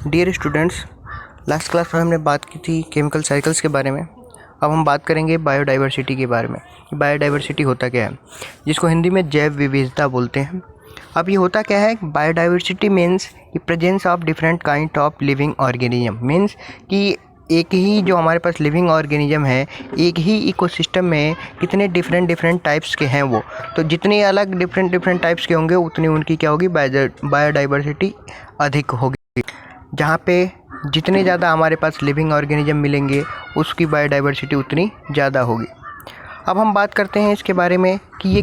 Dear students, last class में हमने बात की थी केमिकल साइकिल्स के बारे में। अब हम बात करेंगे बायोडाइवर्सिटी के बारे में। बायोडाइवर्सिटी होता क्या है, जिसको हिंदी में जैव विविधता बोलते हैं। अब ये होता क्या है, बायोडाइवर्सिटी मीन्स कि presence of different kind of living organism. Means कि एक ही जो हमारे पास लिविंग ऑर्गेनिज्म है, एक ही इकोसिस्टम में कितने डिफरेंट टाइप्स के हैं वो, तो जितने अलग डिफरेंट टाइप्स के होंगे उतनी उनकी क्या होगी, बायोडाइवर्सिटी अधिक होगी। जहाँ पे जितने ज़्यादा हमारे पास लिविंग ऑर्गेनिज्म मिलेंगे उसकी बायोडाइवर्सिटी उतनी ज़्यादा होगी। अब हम बात करते हैं इसके बारे में कि ये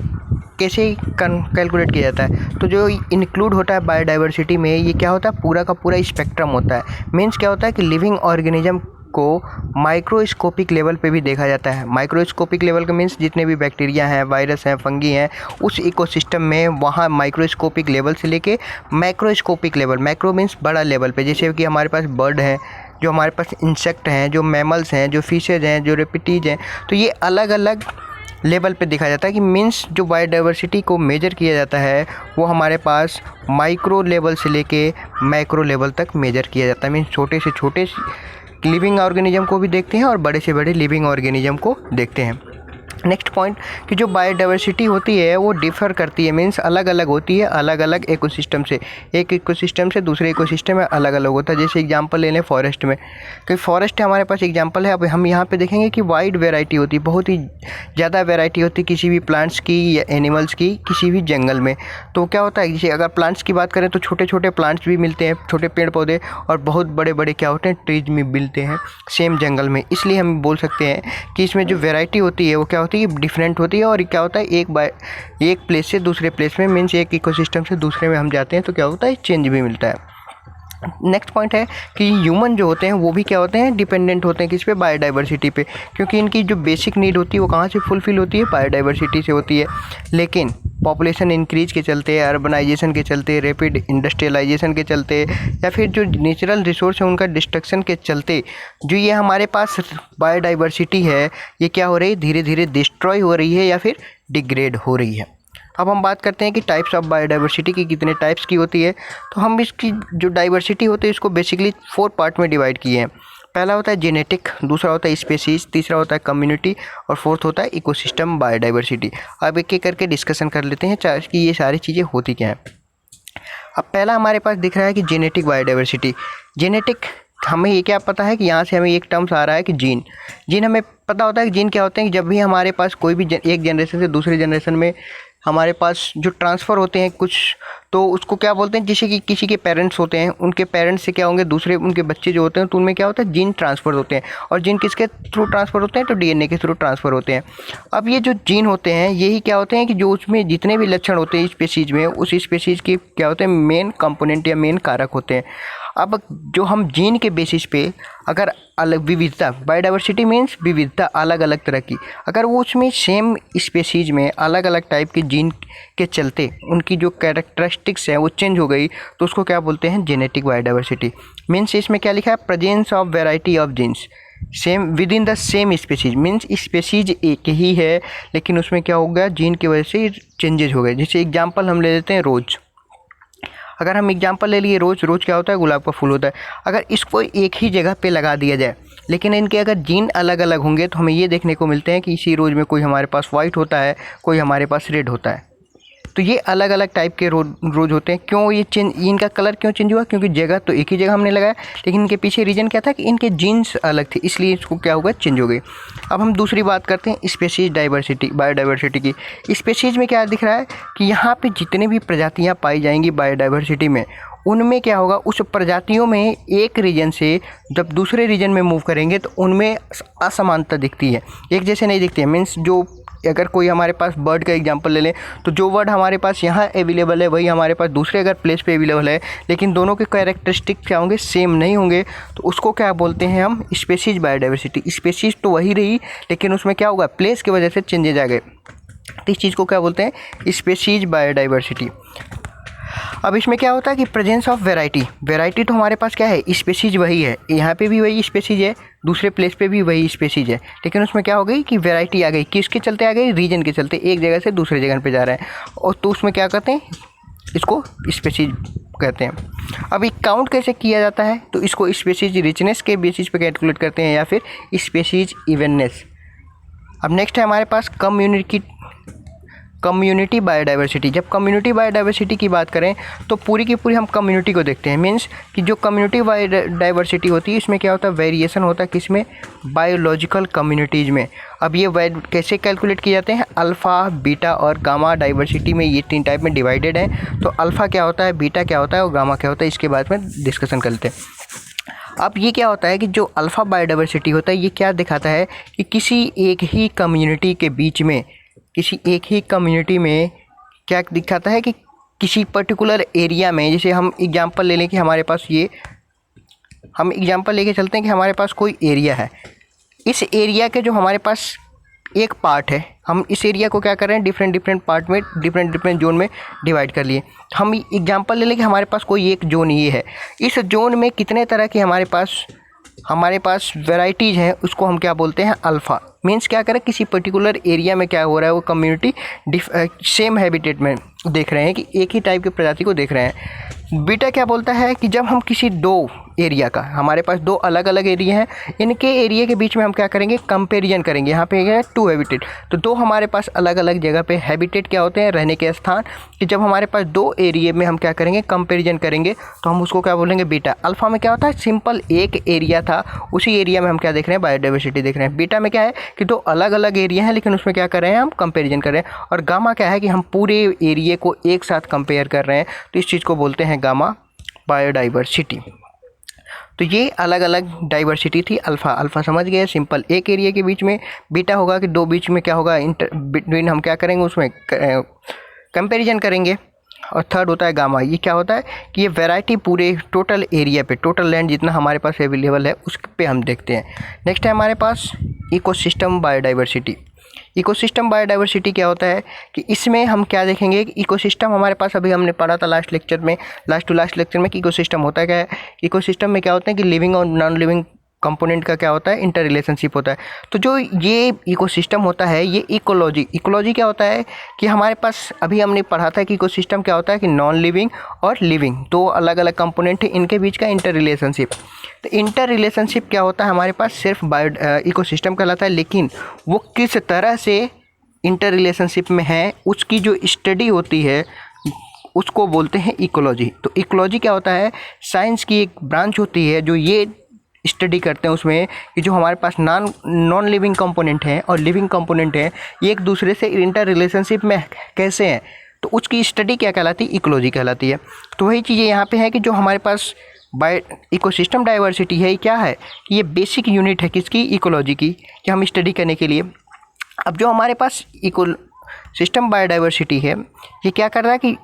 कैसे कैलकुलेट किया जाता है। तो जो इंक्लूड होता है बायोडाइवर्सिटी में, ये क्या होता है, पूरा का पूरा स्पेक्ट्रम होता है। मीन्स क्या होता है कि लिविंग ऑर्गेनिज्म को माइक्रोस्कोपिक लेवल पे भी देखा जाता है। माइक्रोस्कोपिक लेवल का मीन्स जितने भी बैक्टीरिया हैं, वायरस हैं, फंगी हैं, उस इकोसिस्टम में वहाँ माइक्रोस्कोपिक लेवल से लेके मैक्रोस्कोपिक लेवल, मैक्रो मीन्स बड़ा लेवल पे, जैसे कि हमारे पास बर्ड है, जो हमारे पास इंसेक्ट हैं, जो मैमल्स हैं, जो फिशेज हैं, जो रेप्टिलीज हैं, तो ये अलग अलग लेवल पे देखा जाता है। कि मीन्स जो बायोडाइवर्सिटी को मेजर किया जाता है वो हमारे पास माइक्रो लेवल से लेके मैक्रो लेवल तक मेजर किया जाता है। मीन्स छोटे से छोटे लिविंग ऑर्गेनिज्म को भी देखते हैं और बड़े से बड़े लिविंग ऑर्गेनिज्म को देखते हैं। नेक्स्ट पॉइंट कि जो बायोडाइवर्सिटी होती है वो डिफ़र करती है, मीन्स अलग अलग होती है अलग अलग इकोसिस्टम से। एक इकोसिस्टम से दूसरे इकोसिस्टम में अलग अलग होता है। जैसे एग्जांपल ले लें फॉरेस्ट में, कि फॉरेस्ट हमारे पास एग्जांपल है। अब हम यहाँ पे देखेंगे कि वाइड वैरायटी होती है, बहुत ही ज़्यादा वैरायटी होती है किसी भी प्लांट्स की या एनिमल्स की, किसी भी जंगल में। तो क्या होता है, जैसे अगर प्लांट्स की बात करें तो छोटे छोटे प्लांट्स भी मिलते हैं, छोटे पेड़ पौधे, और बहुत बड़े बड़े क्या होते हैं, ट्रीज भी मिलते हैं सेम जंगल में। इसलिए हम बोल सकते हैं कि इसमें जो वैरायटी होती है वो क्या होती है, डिफरेंट होती है। और क्या होता है, एक प्लेस से दूसरे प्लेस में, मीन्स एक इकोसिस्टम से दूसरे में हम जाते हैं तो क्या होता है, चेंज भी मिलता है। नेक्स्ट पॉइंट है कि ह्यूमन जो होते हैं वो भी क्या होते हैं, डिपेंडेंट होते हैं किस पे, बायोडाइवर्सिटी पे। क्योंकि इनकी जो बेसिक नीड होती है वो कहाँ से फुलफ़िल होती है, बायोडाइवर्सिटी से होती है। लेकिन पॉपुलेशन इंक्रीज के चलते, अर्बनाइजेशन के चलते, रैपिड इंडस्ट्रियलाइजेशन के चलते, या फिर जो नेचुरल रिसोर्स है उनका डिस्ट्रक्शन के चलते, जो ये हमारे पास बायोडाइवर्सिटी है ये क्या हो रही है, धीरे धीरे डिस्ट्रॉय हो रही है या फिर डिग्रेड हो रही है। अब हम बात करते हैं कि टाइप्स ऑफ बायोडाइवर्सिटी की कितने टाइप्स की होती है। तो हम इसकी जो डाइवर्सिटी होती है इसको बेसिकली 4 पार्ट में डिवाइड किए हैं। पहला होता है जेनेटिक, दूसरा होता है स्पेसीज, तीसरा होता है कम्युनिटी, और फोर्थ होता है इकोसिस्टम बायोडाइवर्सिटी। अब एक एक करके डिस्कशन कर लेते हैं कि ये सारी चीज़ें होती क्या हैं। अब पहला हमारे पास दिख रहा है कि जेनेटिक बायोडाइवर्सिटी। जेनेटिक, हमें ये क्या पता है कि यहाँ से हमें एक टर्म्स आ रहा है कि जीन। जीन हमें पता होता है कि जीन क्या होते हैं, कि जब भी हमारे पास कोई भी एक जनरेशन से दूसरे जनरेशन में हमारे पास जो ट्रांसफ़र होते हैं कुछ, तो उसको क्या बोलते हैं, जैसे कि किसी के पेरेंट्स होते हैं, उनके पेरेंट्स से क्या होंगे, दूसरे उनके बच्चे जो होते हैं तो उनमें क्या होता है, जीन ट्रांसफ़र होते हैं। और जीन किसके थ्रू ट्रांसफ़र होते हैं, तो डीएनए के थ्रू ट्रांसफ़र होते हैं। अब ये जो जीन होते हैं यही क्या होते हैं कि जो उसमें जितने भी लक्षण होते हैं स्पीशीज़ में, उस स्पीशीज़ के क्या होते हैं, मेन कंपोनेंट या मेन कारक होते हैं। अब जो हम जीन के बेसिस पे अगर अलग विविधता, बायोडाइवर्सिटी मीन्स विविधता, अलग अलग तरह की, अगर वो उसमें सेम स्पेसीज में अलग अलग टाइप के जीन के चलते उनकी जो कैरेक्टरिस्टिक्स हैं वो चेंज हो गई, तो उसको क्या बोलते हैं, जेनेटिक बायोडाइवर्सिटी। मीन्स इसमें क्या लिखा है, presence of variety of genes same within the same species. Means species एक ही है लेकिन उसमें क्या हो गया, जीन की वजह से चेंजेज हो गए। जैसे एग्जाम्पल हम ले लेते हैं रोज़। अगर हम एग्जांपल ले लिए, रोज़ क्या होता है, गुलाब का फूल होता है। अगर इसको एक ही जगह पे लगा दिया जाए, लेकिन इनके अगर जीन अलग अलग होंगे तो हमें ये देखने को मिलते हैं कि इसी रोज़ में कोई हमारे पास वाइट होता है, कोई हमारे पास रेड होता है। तो ये अलग अलग टाइप के रोज़ होते हैं। क्यों ये चेंज, इनका कलर क्यों चेंज हुआ, क्योंकि जगह तो एक ही जगह हमने लगाया, लेकिन इनके पीछे रीज़न क्या था कि इनके जीन्स अलग थे, इसलिए इसको क्या होगा, चेंज हो गई। अब हम दूसरी बात करते हैं स्पेसीज डाइवर्सिटी, बायोडाइवर्सिटी की। स्पेसीज में क्या दिख रहा है कि यहाँ पे जितने भी प्रजातियाँ पाई जाएंगी बायोडाइवर्सिटी में, उनमें क्या होगा, उस प्रजातियों में एक रीजन से जब दूसरे रीजन में मूव करेंगे तो उनमें असमानता दिखती है, एक जैसे नहीं दिखती है। मीन्स जो अगर कोई हमारे पास बर्ड का एग्जांपल ले लें, तो जो वर्ड हमारे पास यहाँ अवेलेबल है वही हमारे पास दूसरे अगर प्लेस पे अवेलेबल है, लेकिन दोनों के कैरेक्टरिस्टिक क्या होंगे, सेम नहीं होंगे, तो उसको क्या बोलते हैं हम, स्पेसीज बायोडाइवर्सिटी। स्पेसीज तो वही रही लेकिन उसमें क्या होगा, प्लेस की वजह से चेंजेज आ गए, तो इस चीज़ को क्या बोलते हैं, स्पेसीज बायोडाइवर्सिटी। अब इसमें क्या होता है कि प्रेजेंस ऑफ वैरायटी तो हमारे पास क्या है, स्पेसीज वही है, यहाँ पे भी वही स्पेसीज है, दूसरे प्लेस पे भी वही स्पेसीज है, लेकिन उसमें क्या हो गई कि वैरायटी आ गई, किसके चलते आ गई, रीजन के चलते, एक जगह से दूसरे जगह पे जा रहा है, और तो उसमें क्या कहते हैं, इसको स्पेसीज कहते हैं। अब ये काउंट कैसे किया जाता है, तो इसको स्पीशीज रिचनेस के बेसिस पे कैलकुलेट करते हैं या फिर स्पीशीज इवननेस। अब नेक्स्ट है हमारे पास कम्युनिटी बायोडाइवर्सिटी। जब कम्युनिटी बायोडाइवर्सिटी की बात करें तो पूरी की पूरी हम कम्युनिटी को देखते हैं। मीन्स कि जो कम्युनिटी बायोडाइवर्सिटी होती है इसमें क्या होता है, वेरिएशन होता है किसमें, बायोलॉजिकल कम्युनिटीज़ में। अब ये कैसे कैलकुलेट किए जाते हैं, अल्फ़ा, बीटा और गामा डाइवर्सिटी में, ये 3 टाइप में डिवाइडेड हैं। तो अल्फ़ा क्या होता है, बीटा क्या होता है और गामा क्या होता है, इसके बारे में डिस्कशन करते हैं। अब ये क्या होता है कि जो अल्फ़ा बायोडाइवर्सिटी होता है ये क्या दिखाता है कि किसी एक ही कम्युनिटी के बीच में, किसी एक ही कम्युनिटी में क्या दिखाता है कि किसी पर्टिकुलर एरिया में, जैसे हम एग्जांपल ले लें कि हमारे पास हम एग्जांपल लेके चलते हैं कि हमारे पास कोई एरिया है। इस एरिया के जो हमारे पास एक पार्ट है, हम इस एरिया को क्या कर रहे हैं, डिफरेंट पार्ट में, डिफरेंट जोन में डिवाइड कर लिए। हम एग्जांपल ले लें कि हमारे पास कोई एक जोन ये है, इस जोन में कितने तरह की हमारे पास वैरायटीज़ हैं, उसको हम क्या बोलते हैं, अल्फ़ा। मीन्स क्या करें, किसी पर्टिकुलर एरिया में क्या हो रहा है, वो कम्युनिटी सेम हैबिटेट में देख रहे हैं कि एक ही टाइप की प्रजाति को देख रहे हैं। बीटा क्या बोलता है कि जब हम किसी 2 एरिया का, हमारे पास 2 अलग अलग एरिया हैं, इनके एरिया के बीच में हम क्या करेंगे, कंपैरिजन करेंगे। यहाँ पे है 2 हैबिटेट, तो 2 हमारे पास अलग अलग जगह पे हैबिटेट क्या होते हैं, रहने के स्थान, कि जब हमारे पास 2 एरिया में हम क्या करेंगे, कंपैरिजन करेंगे, तो हम उसको क्या बोलेंगे, बीटा। अल्फ़ा में क्या होता है, सिंपल एक एरिया था, उसी एरिया में हम क्या देख रहे हैं, बायोडाइवर्सिटी देख रहे हैं। बीटा में क्या है कि 2 अलग अलग एरिया हैं लेकिन उसमें क्या कर रहे हैं, हम कंपेरिजन कर रहे हैं। और गामा क्या है कि हम पूरे एरिया को एक साथ कंपेयर कर रहे हैं, तो इस चीज़ को बोलते हैं गामा बायोडाइवर्सिटी। तो ये अलग अलग डाइवर्सिटी थी। अल्फ़ा समझ गए, सिंपल एक एरिया के बीच में। बीटा होगा कि 2 बीच में क्या होगा, बिटवीन हम क्या करेंगे, उसमें कंपैरिजन करेंगे। और थर्ड होता है गामा। ये क्या होता है कि ये वैरायटी पूरे टोटल एरिया पे, टोटल लैंड जितना हमारे पास अवेलेबल है उस पे हम देखते हैं। नेक्स्ट है हमारे पास इकोसिस्टम बायोडाइवर्सिटी। इकोसिस्टम बायोडाइवर्सिटी क्या होता है कि इसमें हम क्या देखेंगे कि इकोसिस्टम हमारे पास, अभी हमने पढ़ा था लास्ट टू लास्ट लेक्चर में कि इकोसिस्टम होता क्या है। इकोसिस्टम में क्या होता है कि लिविंग और नॉन लिविंग कंपोनेंट का क्या होता है, इंटर रिलेशनशिप होता है। तो जो ये इकोसिस्टम होता है, ये इकोलॉजी क्या होता है कि हमारे पास अभी हमने पढ़ा था कि इकोसिस्टम क्या होता है कि नॉन लिविंग और लिविंग 2 अलग अलग कंपोनेंट है, इनके बीच का इंटर रिलेशनशिप। तो इंटर रिलेशनशिप क्या होता है हमारे पास, सिर्फ इकोसिस्टम कहलाता है, लेकिन वो किस तरह से इंटर रिलेशनशिप में है उसकी जो स्टडी होती है उसको बोलते हैं इकोलॉजी। तो इकोलॉजी क्या होता है, साइंस की एक ब्रांच होती है जो ये स्टडी करते हैं उसमें कि जो हमारे पास नॉन लिविंग कंपोनेंट हैं और लिविंग कंपोनेंट हैं, ये एक दूसरे से इंटर रिलेशनशिप में कैसे हैं, तो उसकी स्टडी क्या कहलाती है, इकोलॉजी कहलाती है। तो वही चीज़ें यहाँ पे है कि जो हमारे पास इकोसिस्टम डाइवर्सिटी है, क्या है कि ये बेसिक यूनिट है किसकी, इकोलॉजी की, कि हम स्टडी करने के लिए। अब जो हमारे पास इकोसिस्टम बायोडाइवर्सिटी है, ये क्या कर रहा है कि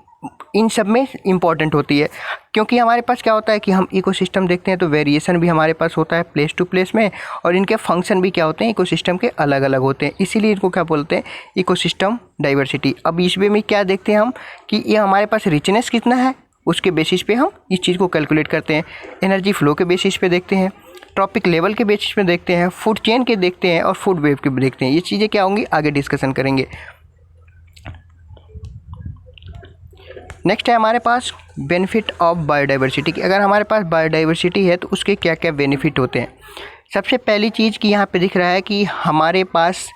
इन सब में इम्पॉर्टेंट होती है, क्योंकि हमारे पास क्या होता है कि हम इकोसिस्टम देखते हैं तो वेरिएशन भी हमारे पास होता है प्लेस टू प्लेस में, और इनके फंक्शन भी क्या होते हैं, इकोसिस्टम के अलग अलग होते हैं, इसीलिए इनको क्या बोलते हैं, इकोसिस्टम डाइवर्सिटी। अब इसमें भी क्या देखते हैं हम कि ये हमारे पास रिचनेस कितना है, उसके बेसिस पे हम इस चीज़ को कैलकुलेट करते हैं। एनर्जी फ्लो के बेसिस पे देखते हैं, ट्रॉपिक लेवल के बेसिस पे देखते हैं, फूड चेन के देखते हैं और फूड वेव के देखते हैं। ये चीज़ें क्या होंगी, आगे डिस्कशन करेंगे। नेक्स्ट है हमारे पास बेनिफिट ऑफ बायोडाइवर्सिटी की। अगर हमारे पास बायोडाइवर्सिटी है तो उसके क्या क्या बेनिफिट होते हैं। सबसे पहली चीज़ कि यहाँ पे दिख रहा है कि हमारे पास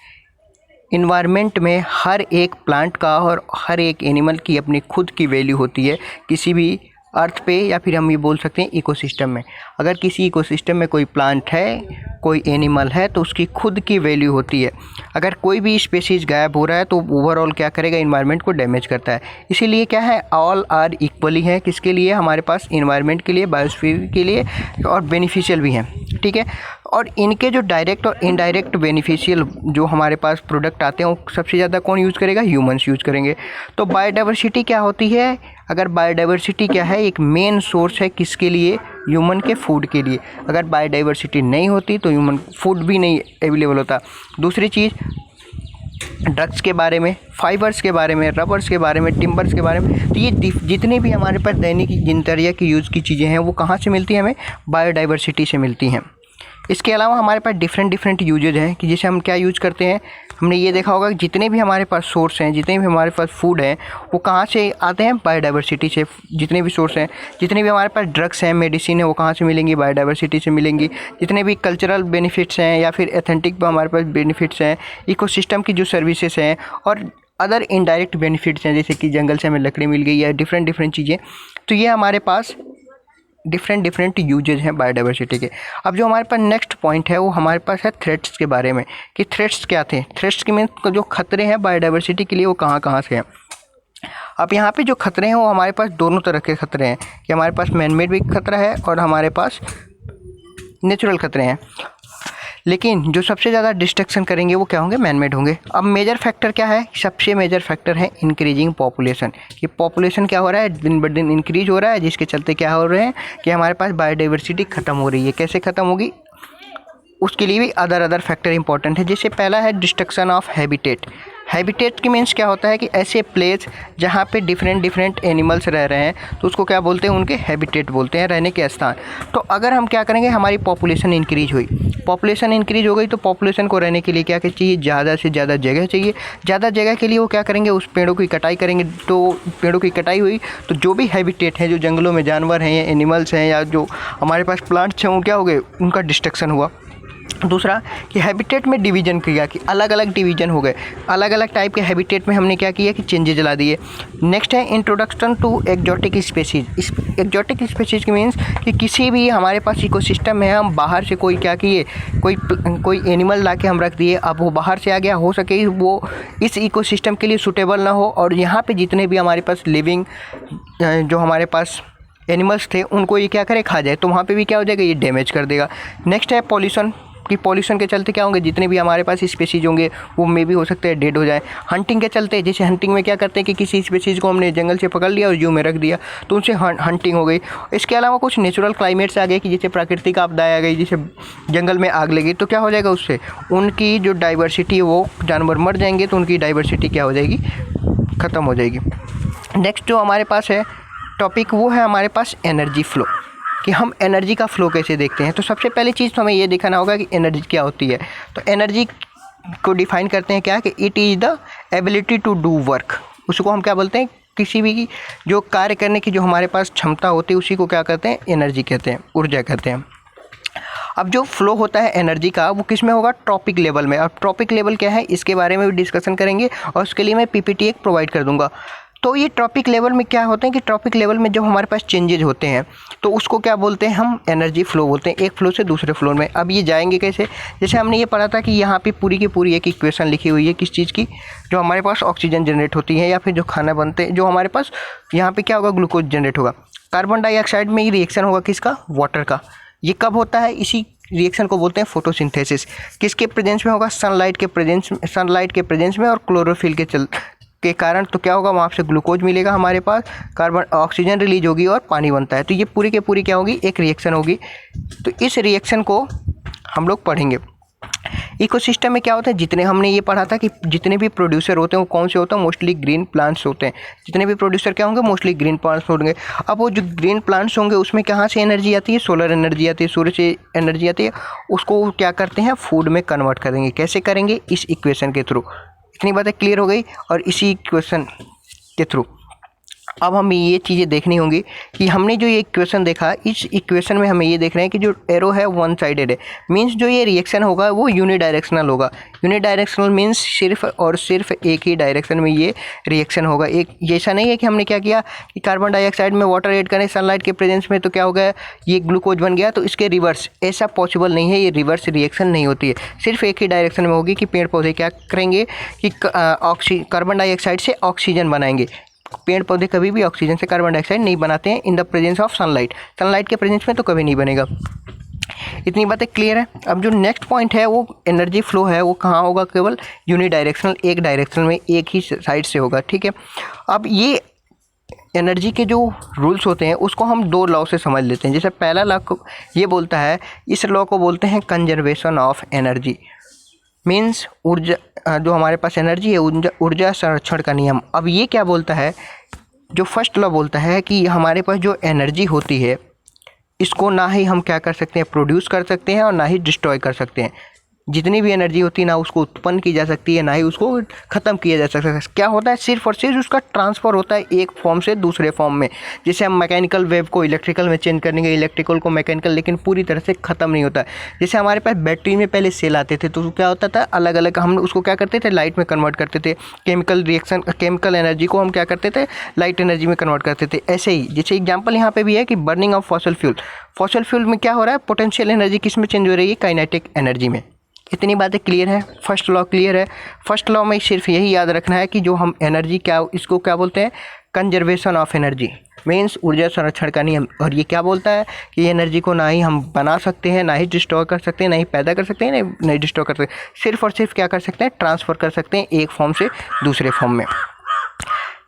इन्वायरमेंट में हर एक प्लांट का और हर एक एनिमल की अपनी खुद की वैल्यू होती है किसी भी अर्थ पे, या फिर हम ये बोल सकते हैं इकोसिस्टम में। अगर किसी इकोसिस्टम में कोई प्लांट है, कोई एनिमल है, तो उसकी खुद की वैल्यू होती है। अगर कोई भी स्पेसीज गायब हो रहा है तो ओवरऑल क्या करेगा, इन्वायरमेंट को डैमेज करता है। इसीलिए क्या है, ऑल आर इक्वली है किसके लिए, हमारे पास इन्वायरमेंट के लिए, बायोस्फीयर के लिए, और बेनिफिशियल भी हैं, ठीक है। और इनके जो डायरेक्ट और इनडायरेक्ट बेनिफिशियल जो हमारे पास प्रोडक्ट आते हैं वो सबसे ज़्यादा कौन यूज़ करेगा, ह्यूमंस यूज़ करेंगे। तो बायोडाइवर्सिटी क्या होती है, अगर बायोडाइवर्सिटी क्या है, एक मेन सोर्स है किसके लिए, ह्यूमन के फूड के लिए। अगर बायोडाइवर्सिटी नहीं होती तो ह्यूमन फूड भी नहीं अवेलेबल होता। दूसरी चीज़, ड्रग्स के बारे में, फाइबर्स के बारे में, रबर्स के बारे में, टिम्बर्स के बारे में, तो ये जितनी भी हमारे पास दैनिक दिनचर्या की यूज़ की चीज़ें हैं वो कहाँ से मिलती हैं, हमें बायोडाइवर्सिटी से मिलती हैं। इसके अलावा हमारे पास डिफरेंट यूजेज हैं कि जैसे हम क्या यूज़ करते हैं, हमने ये देखा होगा कि जितने भी हमारे पास सोर्स हैं, जितने भी हमारे पास फूड हैं, वो कहाँ से आते हैं? बायोडाइवर्सिटी से। जितने भी सोर्स हैं, जितने भी हमारे पास ड्रग्स हैं, मेडिसिन है, वो कहाँ से मिलेंगी? बायोडाइवर्सिटी से मिलेंगी। जितने भी कल्चरल बेनिफिट्स हैं या फिर एथेंटिक हमारे पास बेनिफिट्स हैं, इकोसिस्टम की जो सर्विसेज हैं और अदर इनडायरेक्ट बेनिफिट्स हैं, जैसे कि जंगल से हमें लकड़ी मिल गई या डिफरेंट चीज़ें, तो ये हमारे पास डिफरेंट यूजेज हैं बायोडाइवर्सिटी के। अब जो हमारे पास नेक्स्ट पॉइंट है वो हमारे पास है थ्रेट्स के बारे में, कि थ्रेट्स क्या थे। थ्रेट्स के मीन्स जो खतरे हैं बायोडाइवर्सिटी के लिए वो कहाँ से हैं। अब यहाँ पे जो खतरे हैं वो हमारे पास दोनों तरह के खतरे हैं, कि हमारे पास मैन मेड भी खतरा है और हमारे पास नेचुरल खतरे हैं। लेकिन जो सबसे ज़्यादा डिस्ट्रक्शन करेंगे वो क्या होंगे? मैन मेड होंगे। अब मेजर फैक्टर क्या है? सबसे मेजर फैक्टर है इंक्रीजिंग पॉपुलेशन, कि पॉपुलेशन क्या हो रहा है? दिन ब दिन इंक्रीज हो रहा है, जिसके चलते क्या हो रहे हैं कि हमारे पास बायोडाइवर्सिटी ख़त्म हो रही है। कैसे ख़त्म होगी? उसके लिए भी अदर फैक्टर इंपॉर्टेंट है। जैसे पहला है डिस्ट्रक्शन ऑफ हैबिटेट। हैबिटेट की मीन्स क्या होता है कि ऐसे प्लेस जहाँ पे डिफरेंट एनिमल्स रह रहे हैं, तो उसको क्या बोलते हैं? उनके हैबिटेट बोलते हैं, रहने के स्थान। तो अगर हम क्या करेंगे, हमारी पॉपुलेशन इंक्रीज हुई, पॉपुलेशन इंक्रीज हो गई, तो पॉपुलेशन को रहने के लिए क्या चाहिए? ज़्यादा से ज़्यादा जगह चाहिए। ज़्यादा जगह के लिए वो क्या करेंगे? उस पेड़ों की कटाई करेंगे। तो पेड़ों की कटाई हुई तो जो भी हैबिटेट हैं, जो जंगलों में जानवर हैं या एनिमल्स हैं या जो हमारे पास प्लांट्स हैं, वो क्या हो गए? उनका डिस्ट्रक्शन हुआ। दूसरा कि हैबिटेट में डिवीज़न किया, कि अलग अलग डिवीज़न हो गए, अलग अलग टाइप के हैबिटेट में हमने क्या किया कि चेंजेज ला दिए। नेक्स्ट है इंट्रोडक्शन टू एक्जॉटिक स्पेसीज। इस एक्जॉटिक स्पेसीज की मीन्स कि किसी भी हमारे पास इकोसिस्टम में हम बाहर से कोई क्या किए, कोई एनिमल ला के हम रख दिए। अब वो बाहर से आ गया, हो सके वो इस इकोसिस्टम के लिए सूटेबल ना हो, और यहाँ पर जितने भी हमारे पास लिविंग जो हमारे पास एनिमल्स थे उनको ये क्या करे? खा जाए। तो वहाँ पे भी क्या हो जाएगा? ये डैमेज कर देगा। नेक्स्ट है पॉल्यूशन, कि पॉल्यूशन के चलते क्या होंगे? जितने भी हमारे पास स्पेसीज होंगे वो मे भी हो सकते हैं डेड हो जाए। हंटिंग के चलते, जैसे हंटिंग में क्या करते हैं कि किसी स्पेसीज को हमने जंगल से पकड़ लिया और जू में रख दिया, तो उनसे हंटिंग हो गई। इसके अलावा कुछ नेचुरल क्लाइमेट्स आ गए, कि जैसे प्राकृतिक आपदाएं आ गई, जैसे जंगल में आग लगी, तो क्या हो जाएगा? उससे उनकी जो डाइवर्सिटी है, वो जानवर मर जाएंगे, तो उनकी डाइवर्सिटी क्या हो जाएगी? ख़त्म हो जाएगी। नेक्स्ट जो हमारे पास है टॉपिक, वो है हमारे पास एनर्जी फ्लो, कि हम एनर्जी का फ़्लो कैसे देखते हैं। तो सबसे पहली चीज़ तो हमें ये दिखाना होगा कि एनर्जी क्या होती है। तो एनर्जी को डिफ़ाइन करते हैं क्या, कि it is the ability to do work. उसको हम क्या बोलते हैं? किसी भी जो कार्य करने की जो हमारे पास क्षमता होती है, उसी को क्या कहते हैं? एनर्जी कहते हैं, ऊर्जा कहते हैं। अब जो फ्लो होता है एनर्जी का, वो किस में होगा? ट्रॉपिक लेवल में। और ट्रॉपिक लेवल क्या है, इसके बारे में भी डिस्कशन करेंगे, और उसके लिए मैं पीपीटी एक प्रोवाइड कर दूंगा। तो ये ट्रॉपिक लेवल में क्या होते हैं कि ट्रॉपिक लेवल में जो हमारे पास चेंजेज होते हैं, तो उसको क्या बोलते हैं? हम एनर्जी फ्लो बोलते हैं, एक फ्लो से दूसरे फ्लो में। अब ये जाएंगे कैसे? जैसे हमने ये पढ़ा था कि यहाँ पे पूरी की पूरी एक इक्वेशन लिखी हुई है, किस चीज़ की? जो हमारे पास ऑक्सीजन जनरेट होती है या फिर जो खाना बनते हैं, जो हमारे पास यहाँ पे क्या होगा? ग्लूकोज जनरेट होगा। कार्बन डाइऑक्साइड में ये रिएक्शन होगा किसका? वाटर का। ये कब होता है? इसी रिएक्शन को बोलते हैं फोटोसिंथेसिस। किसके प्रेजेंस में होगा? सनलाइट के प्रेजेंस में और क्लोरोफिल के कारण। तो क्या होगा? वहाँ से ग्लूकोज मिलेगा हमारे पास, कार्बन ऑक्सीजन रिलीज होगी और पानी बनता है। तो ये पूरी के पूरी क्या होगी? एक रिएक्शन होगी। तो इस रिएक्शन को हम लोग पढ़ेंगे। इकोसिस्टम में क्या होता है? जितने हमने ये पढ़ा था कि जितने भी प्रोड्यूसर होते हैं वो कौन से होते हैं? मोस्टली ग्रीन प्लांट्स होते हैं। जितने भी प्रोड्यूसर क्या होंगे? मोस्टली ग्रीन प्लांट्स होंगे। अब वो जो ग्रीन प्लांट्स होंगे उसमें कहाँ से एनर्जी आती है? सोलर एनर्जी आती है, सूर्य से एनर्जी आती है। उसको क्या करते हैं? फूड में कन्वर्ट करेंगे। कैसे करेंगे? इस इक्वेशन के थ्रू। इतनी बातें क्लियर हो गई। और इसी इक्वेशन के थ्रू अब हमें ये चीज़ें देखनी होंगी कि हमने जो ये इक्वेशन देखा, इस इक्वेशन में हमें ये देख रहे हैं कि जो एरो है वन साइडेड है। मींस जो ये रिएक्शन होगा वो यूनिडायरेक्शनल होगा। यूनिडायरेक्शनल मींस सिर्फ और सिर्फ एक ही डायरेक्शन में ये रिएक्शन होगा। एक जैसा नहीं है कि हमने क्या किया कि कार्बन डाइऑक्साइड में वाटर ऐड करें सनलाइट के प्रेजेंस में, तो क्या हो गया? ये ग्लूकोज बन गया। तो इसके रिवर्स ऐसा पॉसिबल नहीं है, ये रिवर्स रिएक्शन नहीं होती है। सिर्फ एक ही डायरेक्शन में होगी कि पेड़ पौधे क्या करेंगे कि कार्बन डाइऑक्साइड से ऑक्सीजन बनाएंगे। पेड़ पौधे कभी भी ऑक्सीजन से कार्बन डाइऑक्साइड नहीं बनाते हैं in the presence of sunlight. Sunlight के प्रेजेंस में तो कभी नहीं बनेगा। इतनी बातें क्लियर है। अब जो नेक्स्ट पॉइंट है वो एनर्जी फ्लो है, वो कहाँ होगा? केवल यूनिडायरेक्शनल, एक डायरेक्शन में एक ही साइड से होगा। ठीक है। अब ये एनर्जी के जो रूल्स होते हैं उसको हम दो लॉ से समझ लेते हैं। जैसे पहला लॉ ये बोलता है, इस लॉ को बोलते हैं कंजर्वेशन ऑफ एनर्जी। मीन्स ऊर्जा, जो हमारे पास एनर्जी है, ऊर्जा संरक्षण का नियम। अब ये क्या बोलता है? जो फर्स्ट लॉ बोलता है कि हमारे पास जो एनर्जी होती है इसको ना ही हम क्या कर सकते हैं? प्रोड्यूस कर सकते हैं और ना ही डिस्ट्रॉय कर सकते हैं। जितनी भी एनर्जी होती है ना उसको उत्पन्न की जा सकती है, ना ही उसको ख़त्म किया जा सकता है। क्या होता है, सिर्फ और सिर्फ उसका ट्रांसफ़र होता है एक फॉर्म से दूसरे फॉर्म में। जैसे हम मैकेनिकल वेव को इलेक्ट्रिकल में चेंज करेंगे, इलेक्ट्रिकल को मैकेनिकल, लेकिन पूरी तरह से ख़त्म नहीं होता। जैसे हमारे पास बैटरी में पहले सेल आते थे तो क्या होता था, अलग अलग हम उसको क्या करते थे, लाइट में कन्वर्ट करते थे। केमिकल रिएक्शन, केमिकल एनर्जी को हम क्या करते थे, लाइट एनर्जी में कन्वर्ट करते थे। ऐसे ही जैसे एग्जाम्पल यहाँ पे भी है कि burning of fossil fuel, fossil fuel में क्या हो रहा है, पोटेंशियल एनर्जी किस में चेंज हो रही है, काइनेटिक एनर्जी में। इतनी बातें क्लियर है, फर्स्ट लॉ क्लियर है। फर्स्ट लॉ में सिर्फ यही याद रखना है कि जो हम एनर्जी क्या, इसको क्या बोलते हैं, कंजर्वेशन ऑफ एनर्जी, मीन्स ऊर्जा संरक्षण का नियम। और ये क्या बोलता है कि एनर्जी को ना ही हम बना सकते हैं, ना ही डिस्ट्रॉय कर सकते हैं, ना ही पैदा कर सकते हैं, नहीं डिस्ट्रॉय कर सकते, सिर्फ और सिर्फ क्या कर सकते हैं, ट्रांसफ़र कर सकते हैं एक फॉर्म से दूसरे फॉर्म में।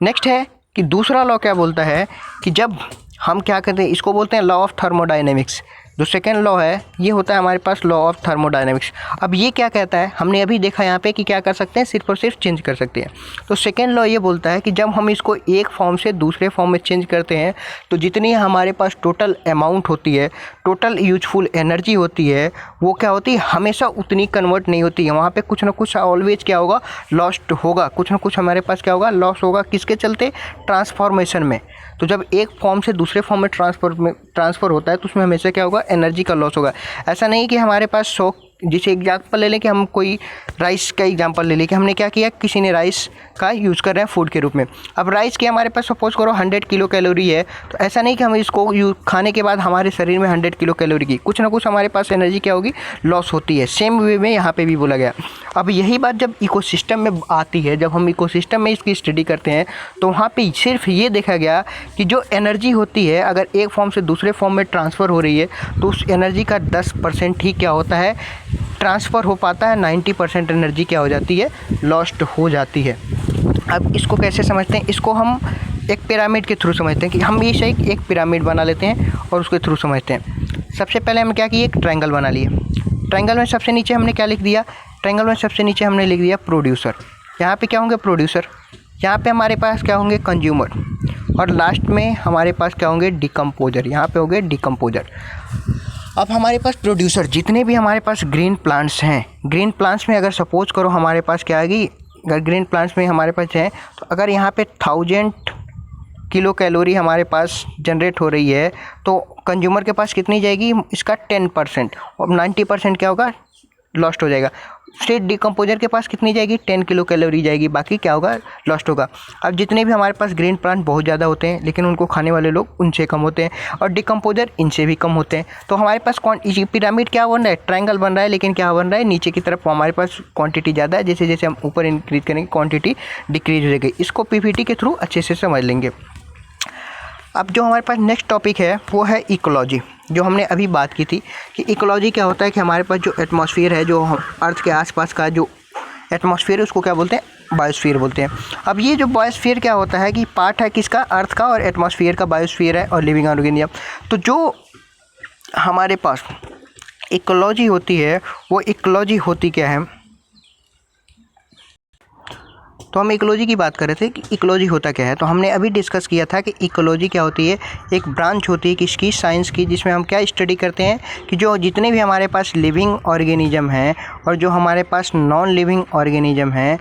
नेक्स्ट है कि दूसरा लॉ क्या बोलता है कि जब हम क्या करते हैं, इसको बोलते हैं लॉ ऑफ थर्मोडायनेमिक्स। जो सेकेंड लॉ है ये होता है हमारे पास लॉ ऑफ थर्मोडायनेमिक्स। अब ये क्या कहता है, हमने अभी देखा यहाँ पे कि क्या कर सकते हैं, सिर्फ और सिर्फ चेंज कर सकते हैं। तो सेकेंड लॉ ये बोलता है कि जब हम इसको एक फॉर्म से दूसरे फॉर्म में चेंज करते हैं तो जितनी हमारे पास टोटल अमाउंट होती है, टोटल यूजफुल एनर्जी होती है, वो क्या होती है, हमेशा उतनी कन्वर्ट नहीं होती है। वहाँ पे कुछ ना कुछ ऑलवेज क्या होगा, लॉस्ट होगा, कुछ ना कुछ हमारे पास क्या होगा, लॉस होगा। किसके चलते, ट्रांसफॉर्मेशन में। तो जब एक फॉर्म से दूसरे फॉर्म में ट्रांसफ़र होता है तो उसमें हमेशा क्या होगा, एनर्जी का लॉस होगा। ऐसा नहीं कि हमारे पास 100, जैसे एग्जाम्पल ले लें कि हम कोई राइस का एग्जांपल ले लें कि हमने क्या किया, किसी ने राइस का यूज़ कर रहे हैं फूड के रूप में। अब राइस की हमारे पास सपोज करो 100 किलो कैलोरी है, तो ऐसा नहीं कि हम इसको खाने के बाद हमारे शरीर में 100 किलो कैलोरी की कुछ ना कुछ हमारे पास एनर्जी क्या होगी, लॉस होती है। सेम वे में यहाँ पे भी बोला गया। अब यही बात जब इकोसिस्टम में आती है, जब हम इकोसिस्टम में इसकी स्टडी करते हैं तो वहाँ पे सिर्फ ये देखा गया कि जो एनर्जी होती है अगर एक फॉर्म से दूसरे फॉर्म में ट्रांसफ़र हो रही है तो उस एनर्जी का 10% ही क्या होता है, ट्रांसफ़र हो पाता है। 90% एनर्जी क्या हो जाती है, लॉस्ट हो जाती है। अब इसको कैसे समझते हैं, इसको हम एक पिरामिड के थ्रू समझते हैं कि हम ये एक पिरामिड बना लेते हैं और उसके थ्रू समझते हैं। सबसे पहले हम क्या किए, एक ट्रायंगल बना लिए। ट्रायंगल में सबसे नीचे हमने क्या लिख दिया, ट्रायंगल में सबसे नीचे हमने लिख दिया प्रोड्यूसर। यहाँ पे क्या होंगे, प्रोड्यूसर। यहाँ पे हमारे पास क्या होंगे, कंज्यूमर। और लास्ट में हमारे पास क्या होंगे, डिकम्पोजर। यहाँ पे होंगे डिकम्पोजर। अब हमारे पास प्रोड्यूसर, जितने भी हमारे पास ग्रीन प्लांट्स हैं, ग्रीन प्लांट्स में अगर सपोज करो हमारे पास क्या आएगी, अगर ग्रीन प्लांट्स में हमारे पास है तो अगर यहाँ पे 1000 किलो कैलोरी हमारे पास जनरेट हो रही है तो कंज्यूमर के पास कितनी जाएगी, इसका 10%। और 90% क्या होगा, लॉस्ट हो जाएगा। फिर डिकम्पोजर के पास कितनी जाएगी, 10 किलो कैलोरी जाएगी, बाकी क्या होगा, लॉस्ट होगा। अब जितने भी हमारे पास ग्रीन प्लांट बहुत ज़्यादा होते हैं लेकिन उनको खाने वाले लोग उनसे कम होते हैं और डिकम्पोजर इनसे भी कम होते हैं। तो हमारे पास पिरामिड क्या बन रहा है, ट्रायंगल बन रहा है, लेकिन क्या बन रहा है, नीचे की तरफ हमारे पास क्वांटिटी ज़्यादा है। जैसे जैसे हम ऊपर इंक्रीज करेंगे क्वांटिटी डिक्रीज हो जाएगी। इसको पीपीटी के थ्रू अच्छे से समझ लेंगे। अब जो हमारे पास नेक्स्ट टॉपिक है वो है इकोलॉजी, जो हमने अभी बात की थी कि इकोलॉजी क्या होता है कि हमारे पास जो एटमॉस्फेयर है, जो अर्थ के आसपास का जो एटमॉस्फेयर है उसको क्या बोलते हैं, बायोस्फीयर बोलते हैं। अब ये जो बायोस्फीयर क्या होता है कि पार्ट है किसका, अर्थ का, और एटमॉस्फेयर का बायोस्फीयर है और लिविंग ऑर्गेनिज्म। तो जो हमारे पास इकोलॉजी होती है वो इकोलॉजी होती क्या है, तो हम इकोलॉजी की बात कर रहे थे कि इकोलॉजी होता क्या है। तो हमने अभी डिस्कस किया था कि इकोलॉजी क्या होती है, एक ब्रांच होती है किसकी, साइंस की, जिसमें हम क्या स्टडी करते हैं कि जो जितने भी हमारे पास लिविंग ऑर्गेनिज्म हैं और जो हमारे पास नॉन लिविंग ऑर्गेनिज्म हैं,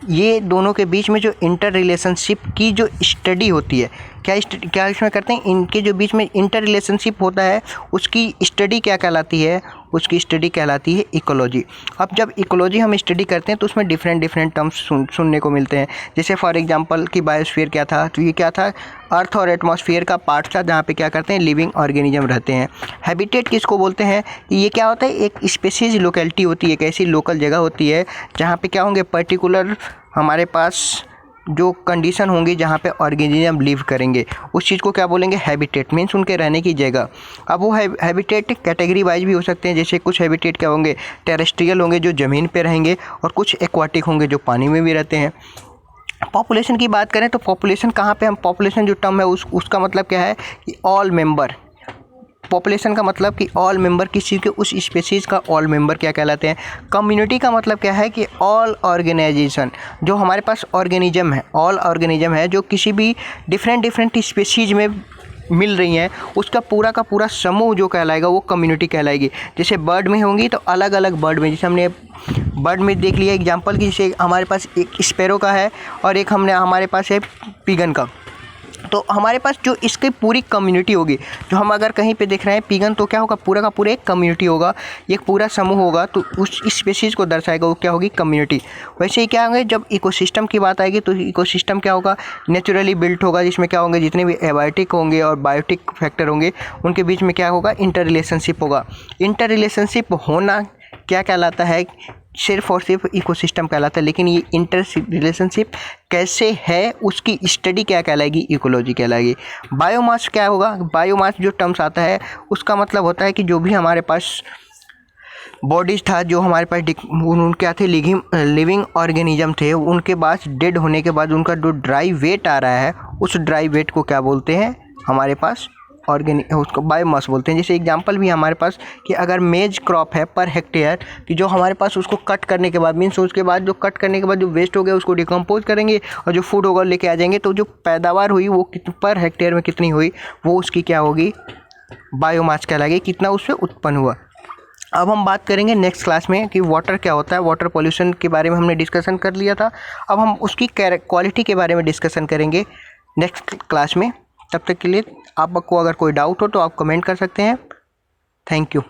ये दोनों के बीच में जो इंटर रिलेशनशिप की जो स्टडी होती है, क्या इसमें करते हैं, इनके जो बीच में इंटर रिलेशनशिप होता है उसकी स्टडी क्या कहलाती है, उसकी स्टडी कहलाती है इकोलॉजी। अब जब इकोलॉजी हम स्टडी करते हैं तो उसमें डिफरेंट टर्म्स सुनने को मिलते हैं। जैसे फॉर एग्जांपल कि बायोस्फीयर क्या था, तो ये क्या था, अर्थ और एटमॉस्फेयर का पार्ट था जहाँ पे क्या करते हैं, लिविंग ऑर्गेनिज्म रहते हैं। हैबिटेट किसको बोलते हैं, ये क्या होता है, एक स्पेसीज लोकेलिटी होती है, एक ऐसी लोकल जगह होती है जहाँ पे क्या होंगे, पर्टिकुलर हमारे पास जो कंडीशन होंगी जहाँ पे ऑर्गेनिज्म लिव करेंगे, उस चीज़ को क्या बोलेंगे, हैबिटेट, मीन्स उनके रहने की जगह। अब वो हैबिटेट कैटेगरी वाइज भी हो सकते हैं। जैसे कुछ हैबिटेट क्या होंगे, टेरेस्ट्रियल होंगे जो ज़मीन पे रहेंगे, और कुछ एक्वाटिक होंगे जो पानी में भी रहते हैं। पॉपुलेशन की बात करें तो पॉपुलेशन कहाँ पे, हम पॉपुलेशन जो टर्म है उसका मतलब क्या है कि ऑल मेंबर। पॉपुलेशन का मतलब कि ऑल मेंबर, किसी के उस स्पेसीज़ का ऑल मेंबर क्या कहलाते हैं। कम्युनिटी का मतलब क्या है कि ऑल ऑर्गेनाइजेशन, जो हमारे पास ऑर्गेनिज्म है, ऑल ऑर्गेनिज्म है जो किसी भी डिफरेंट स्पेसीज़ में मिल रही हैं उसका पूरा का पूरा समूह जो कहलाएगा वो कम्युनिटी कहलाएगी। जैसे बर्ड में होंगी तो अलग अलग बर्ड में, जैसे हमने बर्ड में देख लिया एग्जांपल कि जैसे हमारे पास एक स्पैरो का है और एक हमारे पास है पिगन का। तो हमारे पास जो इसकी पूरी कम्युनिटी होगी, जो हम अगर कहीं पे देख रहे हैं पिगन, तो क्या होगा, पूरा का पूरा एक कम्युनिटी होगा, एक पूरा समूह होगा, तो उस स्पीशीज़ को दर्शाएगा, वो क्या होगी, कम्युनिटी। वैसे ही क्या होंगे, जब इकोसिस्टम की बात आएगी तो इकोसिस्टम क्या होगा, नेचुरली बिल्ट होगा, जिसमें क्या होंगे, जितने भी एबायोटिक होंगे और बायोटिक फैक्टर होंगे उनके बीच में क्या होगा, इंटर रिलेशनशिप होगा। इंटर रिलेशनशिप होना क्या कहलाता है, सिर्फ और सिर्फ इकोसिस्टम कहलाता है। लेकिन ये इंटर रिलेशनशिप कैसे है उसकी स्टडी क्या कहलाएगी, इकोलॉजी कहलाएगी। बायोमास क्या होगा, बायोमास जो टर्म्स आता है उसका मतलब होता है कि जो भी हमारे पास बॉडीज था, जो हमारे पास क्या थे, लिविंग ऑर्गेनिज्म थे, उनके पास डेड होने के बाद उनका जो ड्राई वेट आ रहा है, उस ड्राई वेट को क्या बोलते हैं हमारे पास, उसको बायोमास बोलते हैं। जैसे एग्जांपल भी हमारे पास कि अगर मेज क्रॉप है पर हेक्टेयर, कि जो हमारे पास उसको कट करने के बाद मीन्स उसके बाद जो कट करने के बाद जो वेस्ट हो गया उसको डिकम्पोज करेंगे और जो फूड होगा लेके आ जाएंगे, तो जो पैदावार हुई वो पर हेक्टेयर में कितनी हुई, वो उसकी क्या होगी, बायोमास कहलाएगी, कितना उससे उत्पन्न हुआ। अब हम बात करेंगे नेक्स्ट क्लास में कि वाटर क्या होता है। वाटर पॉल्यूशन के बारे में हमने डिस्कशन कर लिया था, अब हम उसकी क्वालिटी के बारे में डिस्कशन करेंगे नेक्स्ट क्लास में। तब तक के लिए आपको अगर कोई डाउट हो तो आप कमेंट कर सकते हैं। Thank you.